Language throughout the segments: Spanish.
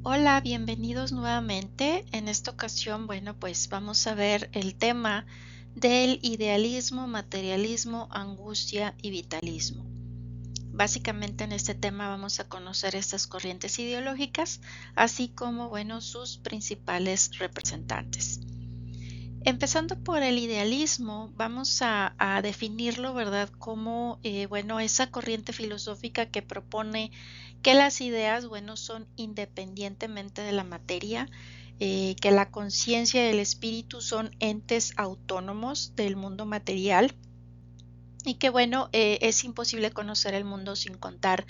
Hola, bienvenidos nuevamente. En esta ocasión, pues vamos a ver el tema del idealismo, materialismo, angustia y vitalismo. Básicamente en este tema vamos a conocer estas corrientes ideológicas, así como, sus principales representantes. Empezando por el idealismo, vamos a definirlo, ¿verdad? Como, esa corriente filosófica que propone que las ideas, son independientemente de la materia, que la conciencia y el espíritu son entes autónomos del mundo material y que, es imposible conocer el mundo sin contar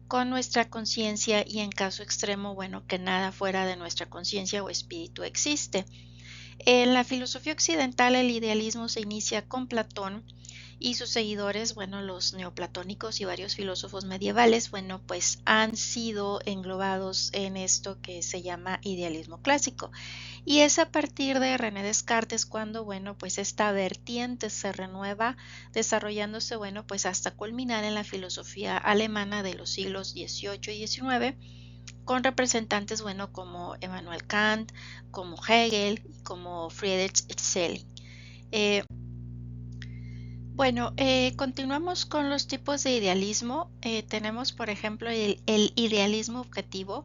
con nuestra conciencia y en caso extremo, que nada fuera de nuestra conciencia o espíritu existe. En la filosofía occidental, el idealismo se inicia con Platón y sus seguidores, los neoplatónicos y varios filósofos medievales, pues han sido englobados en esto que se llama idealismo clásico. Y es a partir de René Descartes cuando, pues esta vertiente se renueva, desarrollándose, pues hasta culminar en la filosofía alemana de los siglos XVIII y XIX con representantes, como Immanuel Kant, como Hegel y como Friedrich Schelling. Eh, Continuamos con los tipos de idealismo. Tenemos, por ejemplo, el idealismo objetivo.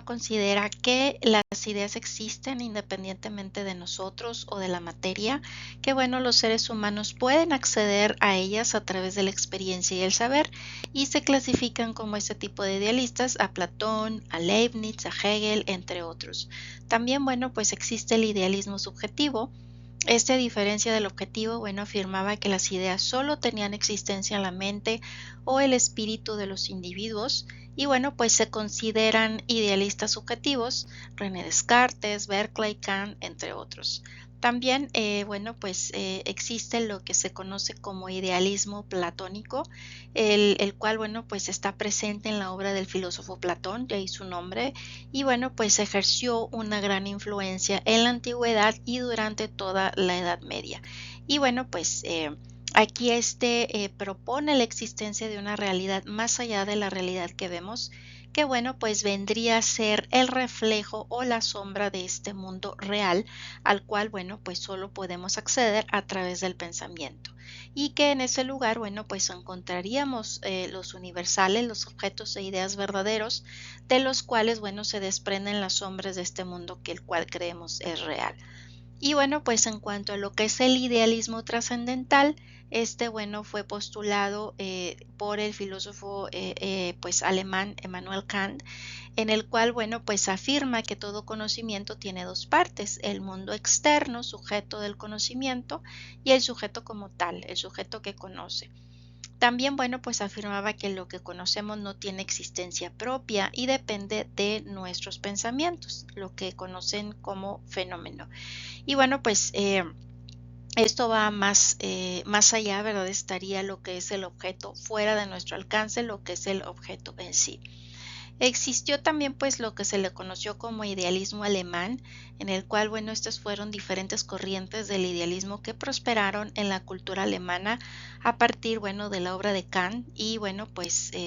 Considera que las ideas existen independientemente de nosotros o de la materia, que, los seres humanos pueden acceder a ellas a través de la experiencia y el saber, y se clasifican como este tipo de idealistas a Platón, a Leibniz, a Hegel, entre otros. También, pues existe el idealismo subjetivo. A diferencia del objetivo, afirmaba que las ideas solo tenían existencia en la mente o el espíritu de los individuos y, pues se consideran idealistas subjetivos, René Descartes, Berkeley, Kant, entre otros. También, existe lo que se conoce como idealismo platónico, el cual, pues está presente en la obra del filósofo Platón, de ahí su nombre, y, pues ejerció una gran influencia en la antigüedad y durante toda la Edad Media. Y, aquí propone la existencia de una realidad más allá de la realidad que vemos, que, pues vendría a ser el reflejo o la sombra de este mundo real, al cual, pues solo podemos acceder a través del pensamiento. Y que en ese lugar, pues encontraríamos los universales, los objetos e ideas verdaderos, de los cuales, se desprenden las sombras de este mundo que el cual creemos es real. Y, pues en cuanto a lo que es el idealismo trascendental, fue postulado por el filósofo pues alemán Immanuel Kant, en el cual, pues afirma que todo conocimiento tiene dos partes: el mundo externo, sujeto del conocimiento, y el sujeto como tal, el sujeto que conoce. También, pues afirmaba que lo que conocemos no tiene existencia propia y depende de nuestros pensamientos, lo que conocen como fenómeno. Y, esto va más allá, ¿verdad? Estaría lo que es el objeto fuera de nuestro alcance, lo que es el objeto en sí. Existió también, pues, lo que se le conoció como idealismo alemán, en el cual, estas fueron diferentes corrientes del idealismo que prosperaron en la cultura alemana a partir, de la obra de Kant, y,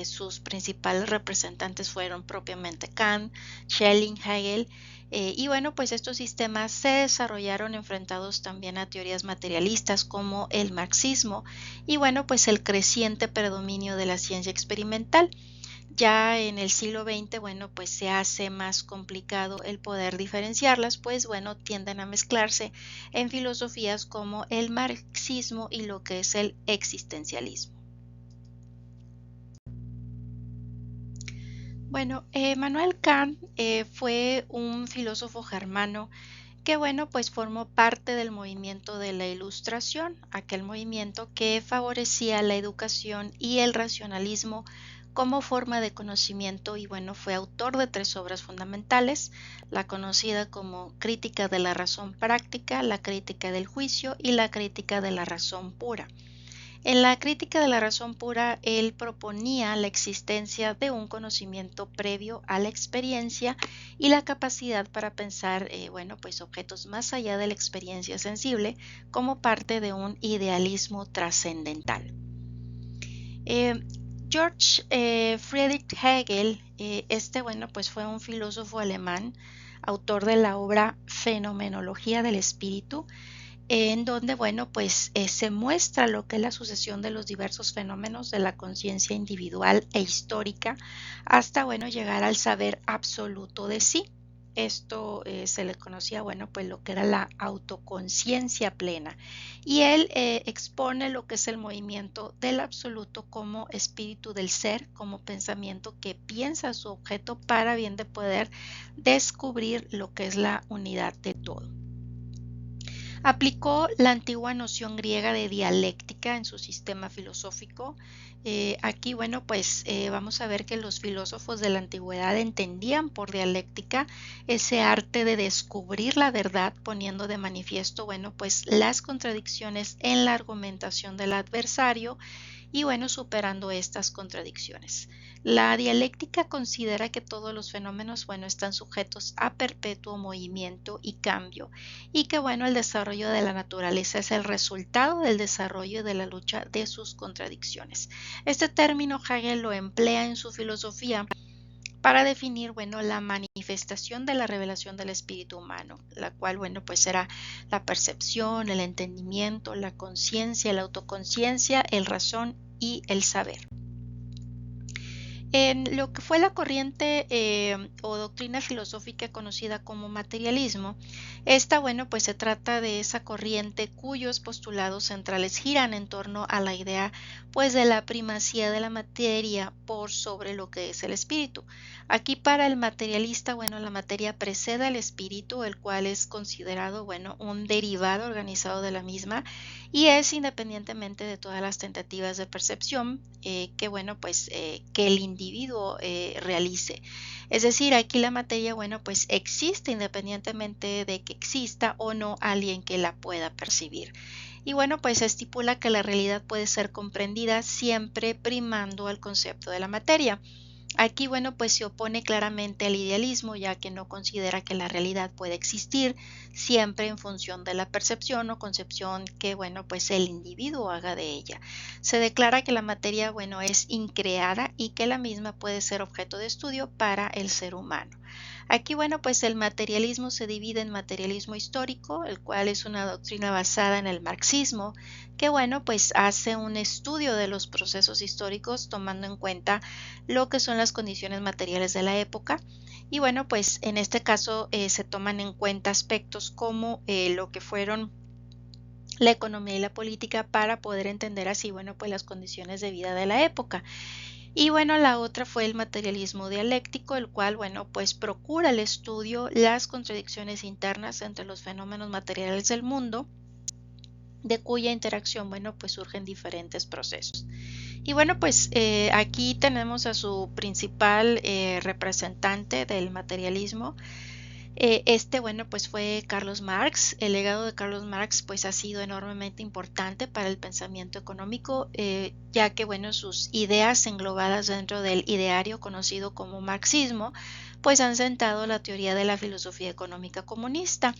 sus principales representantes fueron propiamente Kant, Schelling, Hegel, y, pues estos sistemas se desarrollaron enfrentados también a teorías materialistas como el marxismo y, pues el creciente predominio de la ciencia experimental. Ya en el siglo XX, pues se hace más complicado el poder diferenciarlas, pues, tienden a mezclarse en filosofías como el marxismo y lo que es el existencialismo. Manuel Kant fue un filósofo germano que, pues formó parte del movimiento de la Ilustración, aquel movimiento que favorecía la educación y el racionalismo como forma de conocimiento y, fue autor de tres obras fundamentales: la conocida como Crítica de la razón práctica, la Crítica del juicio y la Crítica de la razón pura. En la Crítica de la razón pura, él proponía la existencia de un conocimiento previo a la experiencia y la capacidad para pensar, pues objetos más allá de la experiencia sensible como parte de un idealismo trascendental. Eh, George Friedrich Hegel, bueno, pues fue un filósofo alemán, autor de la obra Fenomenología del Espíritu, en donde, bueno, pues se muestra lo que es la sucesión de los diversos fenómenos de la conciencia individual e histórica hasta, bueno, llegar al saber absoluto de sí. Esto se le conocía, bueno, pues lo que era la autoconciencia plena. Y él expone lo que es el movimiento del absoluto como espíritu del ser, como pensamiento que piensa su objeto para bien de poder descubrir lo que es la unidad de todo. Aplicó la antigua noción griega de dialéctica en su sistema filosófico. Aquí, bueno, pues vamos a ver que los filósofos de la antigüedad entendían por dialéctica ese arte de descubrir la verdad, poniendo de manifiesto, bueno, pues las contradicciones en la argumentación del adversario y, bueno, superando estas contradicciones. La dialéctica considera que todos los fenómenos, bueno, están sujetos a perpetuo movimiento y cambio y que, bueno, el desarrollo de la naturaleza es el resultado del desarrollo y de la lucha de sus contradicciones. Este término Hegel lo emplea en su filosofía para definir, bueno, la manifestación de la revelación del espíritu humano, la cual, bueno, pues era la percepción, el entendimiento, la conciencia, la autoconciencia, el razón y el saber. En lo que fue la corriente o doctrina filosófica conocida como materialismo, esta, bueno, pues se trata de esa corriente cuyos postulados centrales giran en torno a la idea, pues, de la primacía de la materia por sobre lo que es el espíritu. Aquí para el materialista, bueno, la materia precede al espíritu, el cual es considerado, bueno, un derivado organizado de la misma y es independientemente de todas las tentativas de percepción que, bueno, pues que el individuo realice. Es decir, aquí la materia, bueno, pues existe independientemente de que exista o no alguien que la pueda percibir. Y bueno, pues estipula que la realidad puede ser comprendida siempre primando al concepto de la materia. Aquí, bueno, pues se opone claramente al idealismo, ya que no considera que la realidad puede existir siempre en función de la percepción o concepción que, bueno, pues el individuo haga de ella. Se declara que la materia, bueno, es increada y que la misma puede ser objeto de estudio para el ser humano. Aquí, bueno, pues el materialismo se divide en materialismo histórico, el cual es una doctrina basada en el marxismo, que, bueno, pues hace un estudio de los procesos históricos tomando en cuenta lo que son las condiciones materiales de la época. Y bueno, pues en este caso se toman en cuenta aspectos como lo que fueron la economía y la política para poder entender así, bueno, pues las condiciones de vida de la época. Y bueno, la otra fue el materialismo dialéctico, el cual, bueno, pues procura el estudio, las contradicciones internas entre los fenómenos materiales del mundo, de cuya interacción, bueno, pues surgen diferentes procesos. Y bueno, pues aquí tenemos a su principal representante del materialismo. Bueno, pues fue Carlos Marx. El legado de Carlos Marx, pues ha sido enormemente importante para el pensamiento económico, ya que, bueno, sus ideas englobadas dentro del ideario conocido como marxismo, pues han sentado la teoría de la filosofía económica comunista.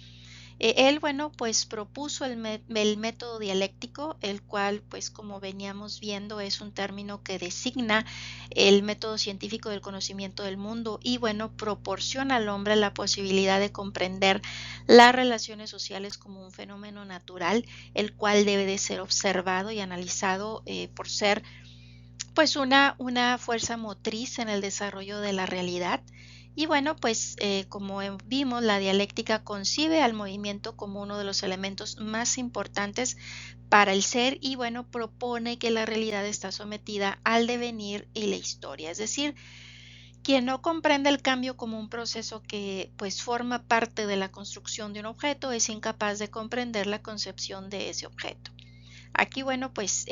Él, bueno, pues propuso el método dialéctico, el cual, pues como veníamos viendo, es un término que designa el método científico del conocimiento del mundo y, bueno, proporciona al hombre la posibilidad de comprender las relaciones sociales como un fenómeno natural, el cual debe de ser observado y analizado por ser, pues, una fuerza motriz en el desarrollo de la realidad. Y bueno, pues como vimos, la dialéctica concibe al movimiento como uno de los elementos más importantes para el ser y, bueno, propone que la realidad está sometida al devenir y la historia. Es decir, quien no comprende el cambio como un proceso que, pues, forma parte de la construcción de un objeto es incapaz de comprender la concepción de ese objeto. Aquí, bueno, pues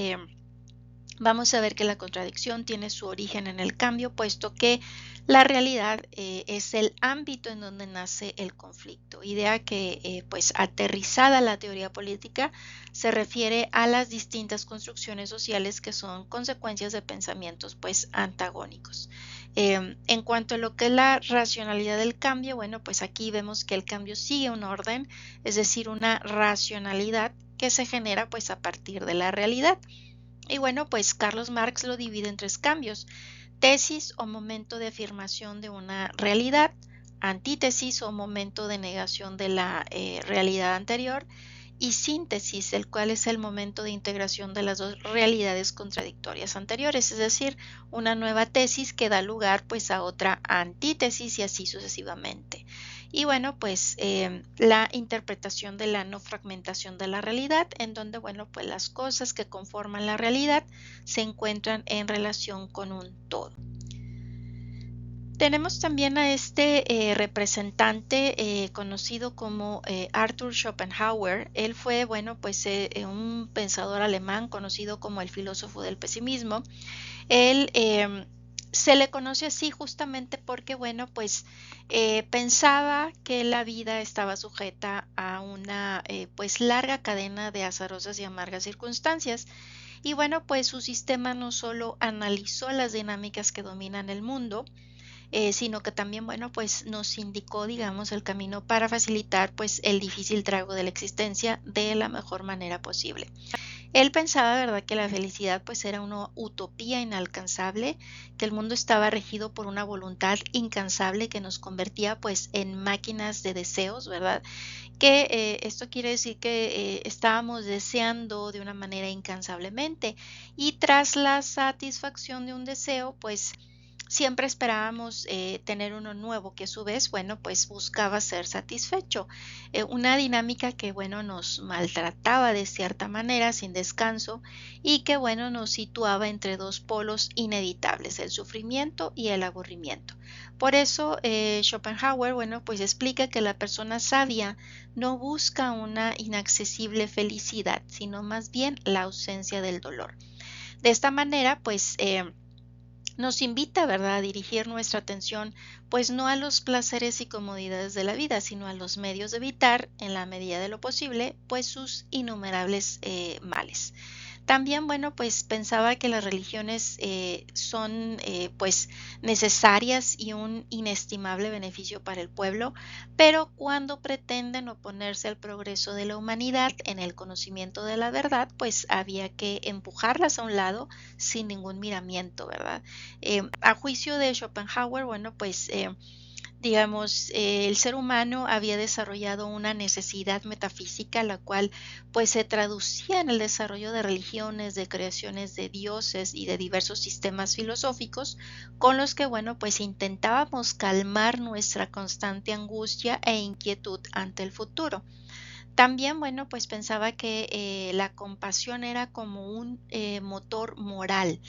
vamos a ver que la contradicción tiene su origen en el cambio, puesto que la realidad es el ámbito en donde nace el conflicto. Idea que, pues, aterrizada a la teoría política, se refiere a las distintas construcciones sociales que son consecuencias de pensamientos, pues, antagónicos. En cuanto a lo que es la racionalidad del cambio, bueno, pues aquí vemos que el cambio sigue un orden, es decir, una racionalidad que se genera, pues, a partir de la realidad. Y bueno, pues Carlos Marx lo divide en tres cambios: tesis o momento de afirmación de una realidad, antítesis o momento de negación de la realidad anterior, y síntesis, el cual es el momento de integración de las dos realidades contradictorias anteriores, es decir, una nueva tesis que da lugar pues a otra antítesis y así sucesivamente. Y bueno, pues la interpretación de la no fragmentación de la realidad, en donde, bueno, pues las cosas que conforman la realidad se encuentran en relación con un todo. Tenemos también a este representante conocido como Arthur Schopenhauer. Él fue, bueno, pues un pensador alemán conocido como el filósofo del pesimismo. Él se le conoce así justamente porque, bueno, pues pensaba que la vida estaba sujeta a una pues larga cadena de azarosas y amargas circunstancias. Y bueno, pues su sistema no solo analizó las dinámicas que dominan el mundo, sino que también, bueno, pues nos indicó, digamos, el camino para facilitar pues el difícil trago de la existencia de la mejor manera posible. Él pensaba, ¿verdad?, que la felicidad pues era una utopía inalcanzable, que el mundo estaba regido por una voluntad incansable que nos convertía pues en máquinas de deseos, ¿verdad? Que esto quiere decir que estábamos deseando de una manera incansablemente, y tras la satisfacción de un deseo, pues siempre esperábamos tener uno nuevo que a su vez, bueno, pues buscaba ser satisfecho. Una dinámica que, bueno, nos maltrataba de cierta manera sin descanso y que, bueno, nos situaba entre dos polos inevitables: el sufrimiento y el aburrimiento. Por eso Schopenhauer, bueno, pues explica que la persona sabia no busca una inaccesible felicidad, sino más bien la ausencia del dolor. De esta manera, pues nos invita, ¿verdad?, a dirigir nuestra atención pues no a los placeres y comodidades de la vida, sino a los medios de evitar, en la medida de lo posible, pues sus innumerables males. También, bueno, pues pensaba que las religiones son pues necesarias y un inestimable beneficio para el pueblo, pero cuando pretenden oponerse al progreso de la humanidad en el conocimiento de la verdad, pues había que empujarlas a un lado sin ningún miramiento, ¿verdad? A juicio de Schopenhauer, bueno, pues digamos, el ser humano había desarrollado una necesidad metafísica, la cual pues se traducía en el desarrollo de religiones, de creaciones de dioses y de diversos sistemas filosóficos con los que, bueno, pues intentábamos calmar nuestra constante angustia e inquietud ante el futuro. También, bueno, pues pensaba que la compasión era como un motor moral.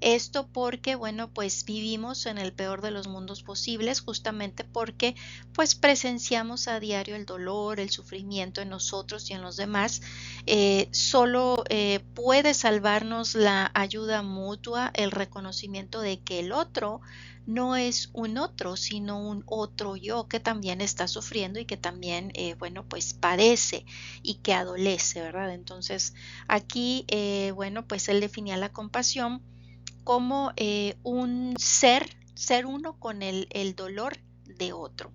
Esto porque, bueno, pues vivimos en el peor de los mundos posibles, justamente porque pues presenciamos a diario el dolor, el sufrimiento en nosotros y en los demás. Solo puede salvarnos la ayuda mutua, el reconocimiento de que el otro no es un otro, sino un otro yo que también está sufriendo y que también, bueno, pues padece y que adolece, ¿verdad? Entonces, aquí, bueno, pues él definía la compasión como un ser uno con el dolor de otro.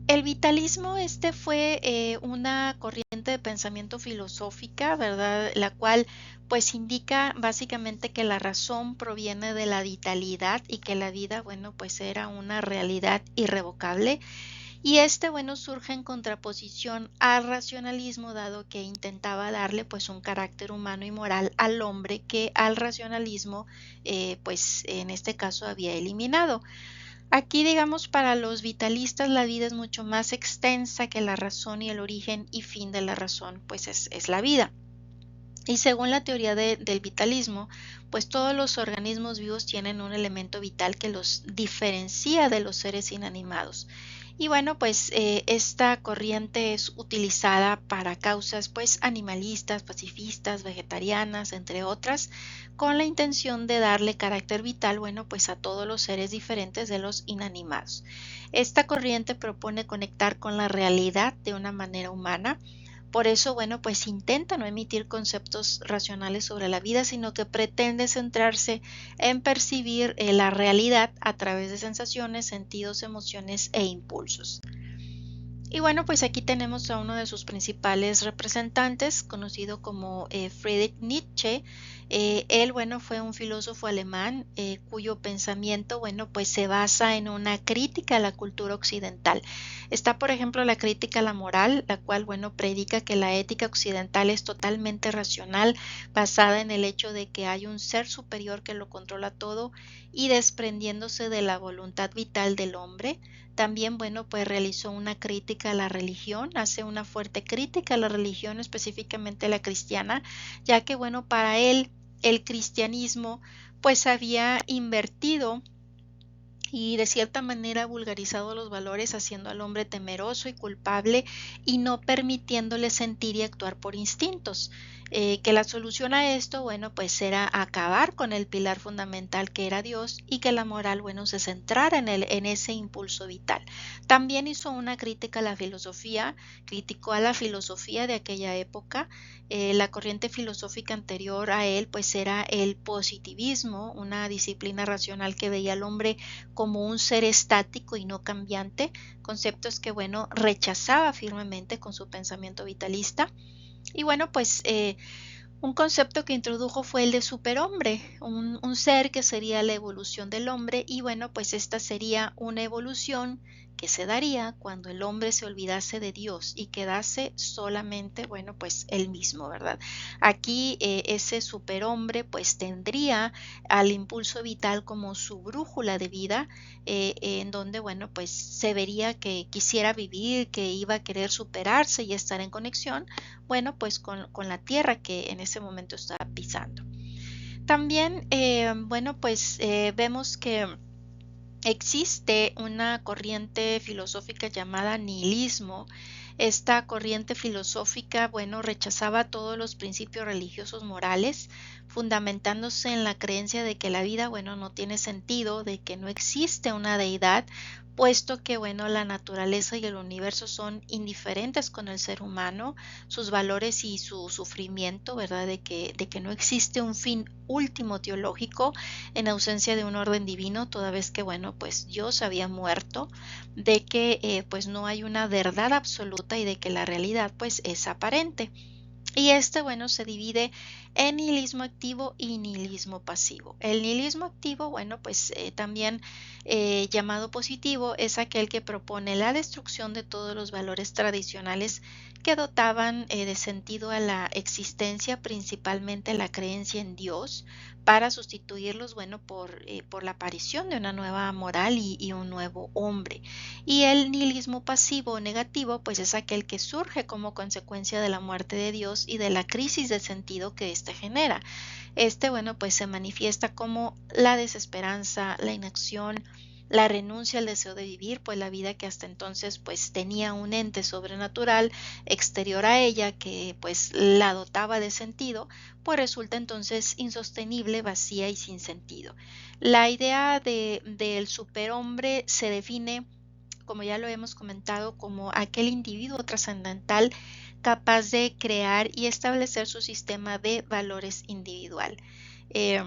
El vitalismo fue una corriente de pensamiento filosófica, ¿verdad?, la cual pues indica básicamente que la razón proviene de la vitalidad y que la vida, bueno, pues era una realidad irrevocable. Y bueno, surge en contraposición al racionalismo, dado que intentaba darle pues un carácter humano y moral al hombre que al racionalismo pues en este caso había eliminado. Aquí, digamos, para los vitalistas la vida es mucho más extensa que la razón, y el origen y fin de la razón pues es la vida. Y según la teoría del vitalismo, pues todos los organismos vivos tienen un elemento vital que los diferencia de los seres inanimados. Y bueno, pues esta corriente es utilizada para causas pues animalistas, pacifistas, vegetarianas, entre otras, con la intención de darle carácter vital, bueno, pues a todos los seres diferentes de los inanimados. Esta corriente propone conectar con la realidad de una manera humana. Por eso, bueno, pues intenta no emitir conceptos racionales sobre la vida, sino que pretende centrarse en percibir la realidad a través de sensaciones, sentidos, emociones e impulsos. Y bueno, pues aquí tenemos a uno de sus principales representantes, conocido como Friedrich Nietzsche. Él, bueno, fue un filósofo alemán cuyo pensamiento, bueno, pues se basa en una crítica a la cultura occidental. Está, por ejemplo, la crítica a la moral, la cual, bueno, predica que la ética occidental es totalmente racional, basada en el hecho de que hay un ser superior que lo controla todo y desprendiéndose de la voluntad vital del hombre. También, bueno, pues realizó una crítica a la religión, hace una fuerte crítica a la religión, específicamente la cristiana, ya que, bueno, para él el cristianismo pues había invertido y de cierta manera vulgarizado los valores, haciendo al hombre temeroso y culpable y no permitiéndole sentir y actuar por instintos. Que la solución a esto, bueno, pues era acabar con el pilar fundamental que era Dios y que la moral, bueno, se centrara en ese impulso vital. También hizo una crítica a la filosofía, criticó a la filosofía de aquella época. La corriente filosófica anterior a él, pues era el positivismo, una disciplina racional que veía al hombre como un ser estático y no cambiante, conceptos que, bueno, rechazaba firmemente con su pensamiento vitalista. Y bueno, pues un concepto que introdujo fue el de superhombre, un ser que sería la evolución del hombre y bueno, pues esta sería una evolución que se daría cuando el hombre se olvidase de Dios y quedase solamente, bueno, pues él mismo, ¿verdad? Aquí ese superhombre pues tendría al impulso vital como su brújula de vida, en donde, bueno, pues se vería que quisiera vivir, que iba a querer superarse y estar en conexión, bueno, pues con la tierra que en ese momento estaba pisando. También, bueno, pues vemos que existe una corriente filosófica llamada nihilismo. Esta corriente filosófica, bueno, rechazaba todos los principios religiosos morales, fundamentándose en la creencia de que la vida, bueno, no tiene sentido, de que no existe una deidad, puesto que, bueno, la naturaleza y el universo son indiferentes con el ser humano, sus valores y su sufrimiento, ¿verdad? De que no existe un fin último teológico en ausencia de un orden divino, toda vez que, bueno, pues Dios había muerto, de que pues no hay una verdad absoluta y de que la realidad pues es aparente. Y este, bueno, se divide en nihilismo activo y nihilismo pasivo. El nihilismo activo, bueno, pues también llamado positivo, es aquel que propone la destrucción de todos los valores tradicionales que dotaban de sentido a la existencia, principalmente la creencia en Dios, para sustituirlos, bueno, por la aparición de una nueva moral y un nuevo hombre. Y el nihilismo pasivo o negativo, pues es aquel que surge como consecuencia de la muerte de Dios y de la crisis de sentido que éste genera. Este, bueno, pues se manifiesta como la desesperanza, la inacción, la renuncia al deseo de vivir, pues la vida que hasta entonces pues tenía un ente sobrenatural exterior a ella que pues la dotaba de sentido, pues resulta entonces insostenible, vacía y sin sentido. La idea del superhombre se define, como ya lo hemos comentado, como aquel individuo trascendental capaz de crear y establecer su sistema de valores individual. Eh,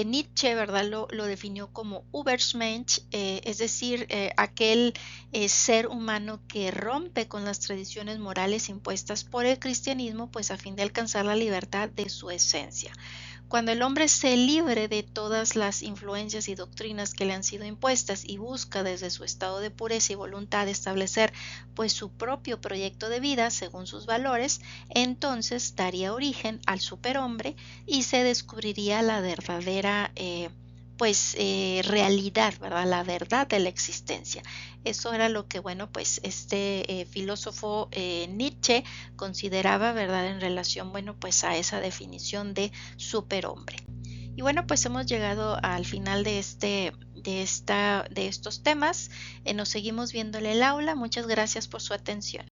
Nietzsche, ¿verdad? Lo definió como Übermensch, es decir, aquel ser humano que rompe con las tradiciones morales impuestas por el cristianismo, pues a fin de alcanzar la libertad de su esencia. Cuando el hombre se libre de todas las influencias y doctrinas que le han sido impuestas y busca desde su estado de pureza y voluntad establecer pues su propio proyecto de vida según sus valores, entonces daría origen al superhombre y se descubriría la verdadera realidad, ¿verdad? La verdad de la existencia. Eso era lo que, bueno, pues este filósofo Nietzsche consideraba, ¿verdad? En relación, bueno, pues a esa definición de superhombre. Y bueno, pues hemos llegado al final de estos temas. Nos seguimos viendo en el aula. Muchas gracias por su atención.